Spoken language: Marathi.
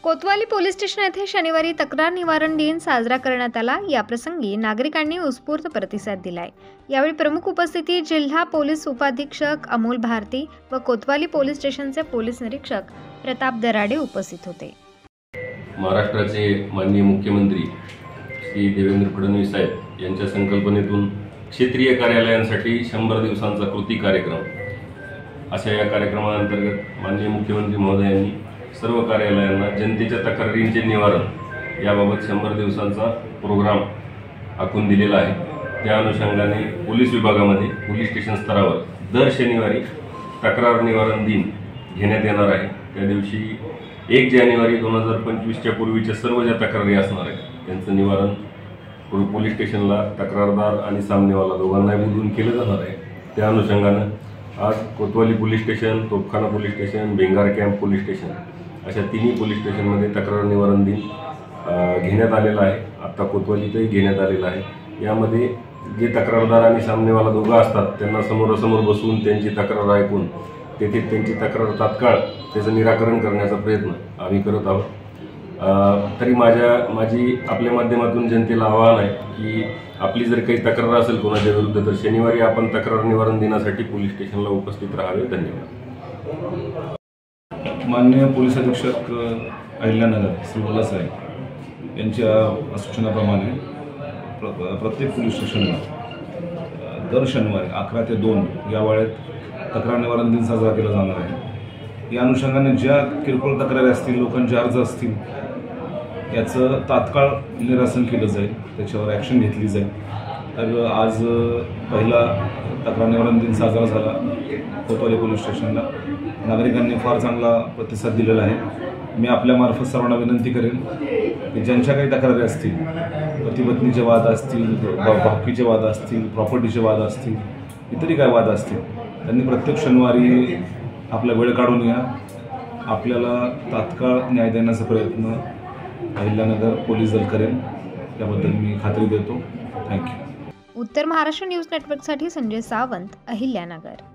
कोतवाली पोलीस स्टेशन येथे शनिवारी तक्रार निवारण दिन साजरा करण्यात आला। याप्रसंगी नागरिकांनी उत्स्फूर्त प्रतिसाद दिलाय। यावेळी प्रमुख उपस्थिती जिल्हा पोलीस उपाधीक्षक अमोल भारती व कोतवाली पोलीस स्टेशनचे पोलीस निरीक्षक प्रताप दराडे उपस्थित होते। महाराष्ट्राचे माननीय मुख्यमंत्री श्री देवेंद्र फडणवीस साहेब यांच्या संकल्पनेतून क्षेत्रीय कार्यालयांसाठी 100 दिवसांचा कृती कार्यक्रम अशा या कार्यक्रमाअंतर्गत माननीय मुख्यमंत्री महोदयांनी सर्व कार्यालयांना जनतेच्या तक्रारींचे निवारण याबाबत 100 दिवसांचा प्रोग्राम आखून दिलेला आहे। त्या अनुषंगाने पोलीस विभागामध्ये पोलीस स्टेशन स्तरावर दर शनिवारी तक्रार निवारण दिन घेण्यात येणार आहे। त्या दिवशी 1 जानेवारी 2025 च्या पूर्वीच्या सर्व ज्या तक्रारी असणार आहेत त्यांचं निवारण पोलीस स्टेशनला तक्रारदार आणि सामनेवाला दोघांनाही बोलवून केलं जाणार आहे। त्या अनुषंगाने आज Kotwali police station, Topkhana police station, Bhingar camp police station अशा तिन्ही पोलीस स्टेशनमध्ये तक्रार निवारण दिन घेण्यात आलेला आहे। आता कोतवालीतही घेण्यात आलेला आहे। यामध्ये जे तक्रारदार आणि सामनेवाला दोघं असतात त्यांना समोरासमोर बसवून त्यांची तक्रार ऐकून तेथे त्यांची तक्रार तात्काळ त्याचं निराकरण करण्याचा प्रयत्न आम्ही करत आहोत। तरी माझी आपल्या माध्यमातून जनतेला आवाहन आहे की आपली जर काही तक्रार असेल कोणाच्या विरुद्ध तर शनिवारी आपण तक्रार निवारण दिनासाठी पोलीस स्टेशनला उपस्थित राहावे। धन्यवाद। माननीय पोलीस अधीक्षक अहिल्यानगर श्री वल्ला साहेब यांच्या सूचनाप्रमाणे प्रत्येक पोलीस स्टेशनला दर शनिवारी 11 ते 2 या वेळेत तक्रार निवारण दिन साजरा केला जाणार आहे। या अनुषंगाने ज्या किरकोळ तक्रारी असतील, लोकांचे अर्ज असतील याचं तात्काळ निरासन केलं जाईल, त्याच्यावर ॲक्शन घेतली जाईल। तर आज पहिला तक्रार निवारण दिन साजरा झाला कोतवाली पोलीस स्टेशनला। नागरिकांनी फार चांगला प्रतिसाद दिलेला आहे। मी आपल्यामार्फत सर्वांना विनंती करेन की ज्यांच्या काही तक्रारी असतील, पती पत्नीचे वाद असतील, भावकीचे वाद असतील, प्रॉपर्टीचे वाद असतील, इतरही काय वाद असतील, त्यांनी प्रत्येक शनिवारी आपला वेळ काढून या। आपल्याला तात्काळ न्याय देण्याचा प्रयत्न अहिल्यानगर पोलीस दल करेल, त्याबद्दल मी खात्री देतो। थँक्यू। उत्तर महाराष्ट्र न्यूज नेटवर्कसाठी संजय सावंत, अहिल्यानगर।